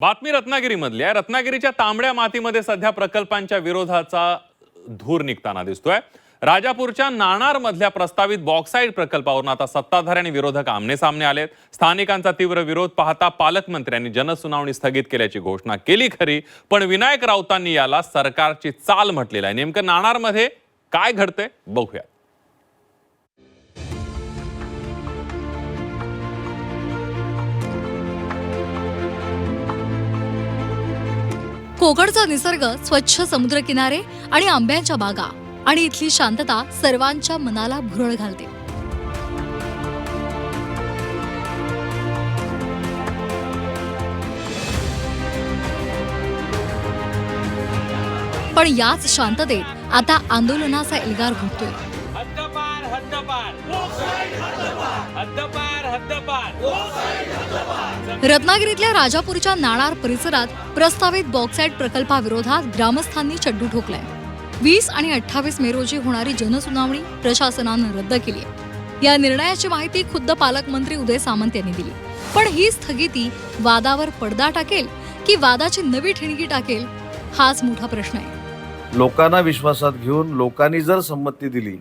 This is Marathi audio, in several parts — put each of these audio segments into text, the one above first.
बातमी रत्नागिरीमधली आहे। रत्नागिरीच्या तांबड्या मातीमध्ये सध्या प्रकल्पांच्या विरोधाचा धूर निघताना दिसतोय। राजापूरच्या नाणार मधल्या प्रस्तावित बॉक्साईड प्रकल्पावरून आता सत्ताधारी आणि विरोधक आमने सामने आलेत। स्थानिकांचा तीव्र विरोध पाहता पालकमंत्र्यांनी जनसुनावणी स्थगित केल्याची घोषणा केली खरी, पण विनायक राऊतांनी याला सरकारची चाल म्हटलेलं आहे। नेमकं नाणारमध्ये काय घडतंय बघूया। कोकणचा निसर्ग, स्वच्छ समुद्रकिनारे आणि आंब्याच्या बागा आणि इथली शांतता सर्वांच्या मनाला भुरळ घालते। पण याच शांततेत आता आंदोलनाचा एल्गार घुमतोय। रत्नागिरीतल्या राजापूरच्या नाणार परिसरात प्रस्तावित बॉक्साईड प्रकल्पाविरोधात ग्रामस्थांनी चड्डू ठोकलाय। 20 आणि 28 मे रोजी होणारी जनसुनावणी प्रशासनानं रद्द केली आहे। या निर्णयाची माहिती खुद्द पालकमंत्री उदय सामंत यांनी दिली। पण ही स्थगिती वादावर पडदा टाकेल की वादाची नवी ठिणगी टाकेल, हाच मोठा प्रश्न आहे। लोकांना विश्वासात घेऊन लोकांनी जर संमती दिली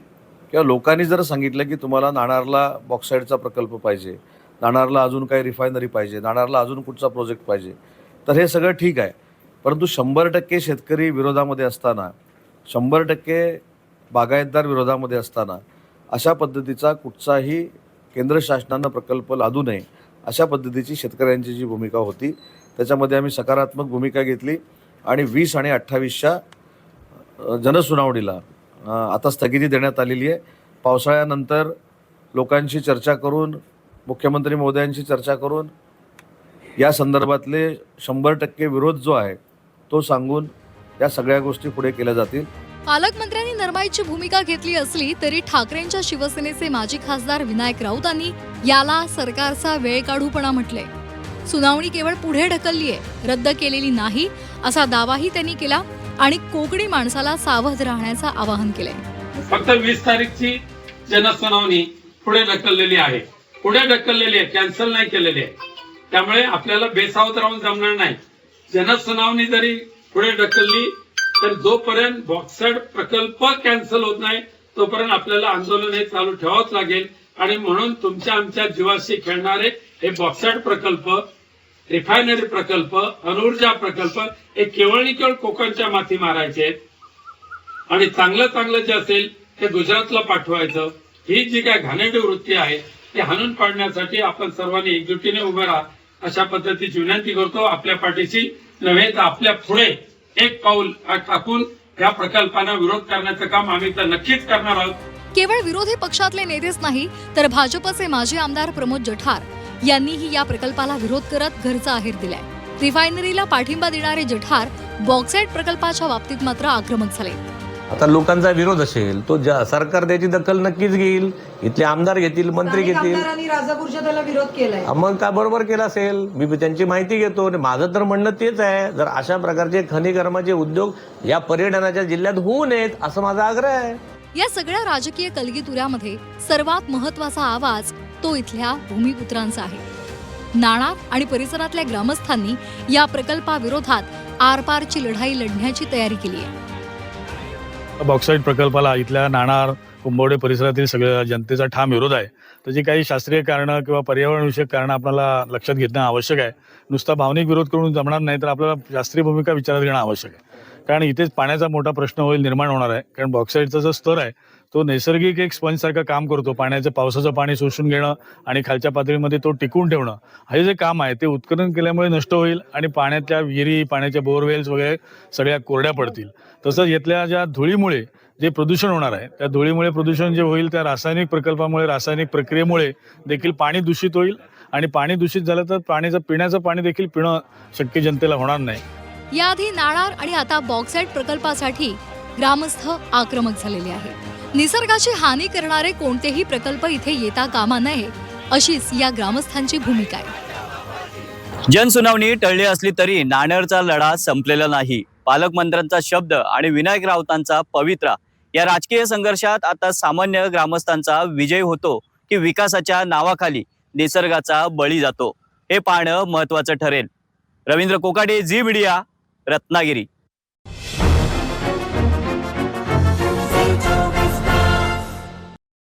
किंवा लोकांनी जर सांगितलं की तुम्हाला नाणारला बॉक्साईडचा प्रकल्प पाहिजे, नाणारला अजून काही रिफायनरी पाहिजे, नाणारला अजून कुठचा प्रोजेक्ट पाहिजे, तर हे सगळं ठीक आहे। परंतु 100% शेतकरी विरोधामध्ये असताना, 100% बागायतदार विरोधामध्ये असताना अशा पद्धतीचा कुठचाही केंद्र शासनानं प्रकल्प लादू नये अशा पद्धतीची शेतकऱ्यांची जी भूमिका होती त्याच्यामध्ये आम्ही सकारात्मक भूमिका घेतली आणि 20 आणि 28च्या जनसुनावणीला आता स्थगिती देण्यात आलेली आहे। पावसाळ्यानंतर लोकांशी चर्चा करून, मुख्यमंत्री महोदयांशी चर्चा करून या संदर्भातले 100% विरोध जो आहे तो सांगून या सगळ्या गोष्टी पुढे केल्या जातील। पालकमंत्र्यांनी नरमाईची भूमिका घेतली असली तरी ठाकरेंच्या शिवसेनेचे माजी खासदार विनायक राऊतांनी याला सरकारचा वेळकाढूपणा म्हटलंय। सुनावणी केवळ पुढे ढकललीय, रद्द केलेली नाही असा दावाही त्यांनी केला आणि कोकणी माणसाला सावध राहण्याचं आवाहन केलंय। फक्त 20 तारीखची जनसुनावणी पुढे ढकललेली आहे, कॅन्सल नाही केलेली आहे। त्यामुळे आपल्याला बेसावध राहून जमणार नाही। जनसुनावणी जरी पुढे ढकलली तर जोपर्यंत बॉक्साईड प्रकल्प कॅन्सल होत नाही तोपर्यंत आपल्याला आंदोलन हे चालू ठेवावंच लागेल। आणि म्हणून तुमच्या आमच्या जीवाशी खेळणारे हे बॉक्साईड प्रकल्प, रिफायनरी प्रकल्प, अणुऊर्जा प्रकल्प हे केवळ आणि केवळ कोकणच्या माती मारायचे आणि चांगलं जे असेल ते गुजरातला पाठवायचं। ही जी काय घाणेरडी वृत्ती आहे ती हाणून पाडण्यासाठी आपण सर्वांनी एकजुटीने उभे राहा अशा पद्धतीची विनंती करतो। आपल्या पाठीशी नव्हे तर आपल्या पुढे एक पाऊल टाकून या प्रकल्पांना विरोध करण्याचं काम आम्ही तर नक्कीच करणार आहोत। केवळ विरोधी पक्षातले नेतेच नाही तर भाजपचे माजी आमदार प्रमोद जठार यांनीही या प्रकल्पाला विरोध करत घरचा अहेर दिलाय। रिफायनरीला पाठिंबा देणारे जठार बॉक्साईड प्रकल्पाच्या बाबतीत मात्र आक्रमक झाले। आता लोकांचा विरोध असेल तो सरकार त्याची दखल नक्कीच घेईल, इथले आमदार घेतील, मंत्री घेतील। राजापूरच्या त्याला विरोध केलाय, मग काय बरोबर केला असेल, मी त्यांची माहिती घेतो। माझं तर म्हणणं तेच आहे, जर अशा प्रकारचे खनिकर्माचे उद्योग या पर्यटनाच्या जिल्ह्यात होऊ नयेत असं माझा आग्रह आहे। या सगळ्या राजकीय कलगीतुऱ्यामध्ये सर्वात महत्वाचा आवाज तो इथल्या भूमिपुत्रांचा आहे। नाणार आणि परिसरातल्या ग्रामस्थांनी या प्रकल्पाविरोधात आरपारची लढाई लढण्याची तयारी केली आहे। बॉक्साईड प्रकल्पाला इथल्या नाणार, कुंभवडे परिसरातील सगळ्या जनतेचा ठाम विरोध आहे। त्याची काही शास्त्रीय कारणं किंवा पर्यावरणविषयक कारणं आपल्याला लक्षात घेणं आवश्यक आहे। नुसता भावनिक विरोध करून जमणार नाही, तर आपल्याला शास्त्रीय भूमिका विचारात घेणं आवश्यक आहे। कारण इथेच पाण्याचा मोठा प्रश्न निर्माण होणार आहे। कारण बॉक्साईडचा जो स्तर आहे तो नैसर्गिक एक स्पंजसारखं काम करतो। पावसाचं पाणी शोषून घेणं आणि खालच्या पातळीमध्ये तो टिकवून ठेवणं हे जे काम आहे ते उत्खनन केल्यामुळे नष्ट होईल आणि पाण्याच्या विहिरी, पाण्याच्या बोरवेल्स वगैरे सगळ्या कोरड्या पडतील। तसंच इथल्या ज्या धुळीमुळे जे प्रदूषण होणार आहे त्या धुळीमुळे प्रदूषण जे होईल त्या रासायनिक प्रकल्पामुळे, रासायनिक प्रक्रियेमुळे देखील पाणी दूषित होईल आणि पाणी दूषित झालं तर पिण्याचं पाणी देखील पिणं शक्य जनतेला होणार नाही। याआधी नाणार आणि आता बॉक्साईड प्रकल्पासाठी ग्रामस्थ आक्रमक झालेले आहेत। निसर्गाची हानी करणारे कोणतेही प्रकल्प इथे येता कामा नये अशीच या ग्रामस्थांची भूमिका आहे। जनसुनावणी टळली असली तरी नाणारचा लढा संपलेला नाही। पालकमंत्र्यांचा शब्द आणि विनायक राऊतांचा पवित्रा या राजकीय संघर्षात आता सामान्य ग्रामस्थांचा विजय होतो की विकासाच्या नावाखाली निसर्गाचा बळी जातो हे पाहणं महत्त्वाचं ठरेल। रवींद्र कोकाटे, झी मीडिया, रत्नागिरी.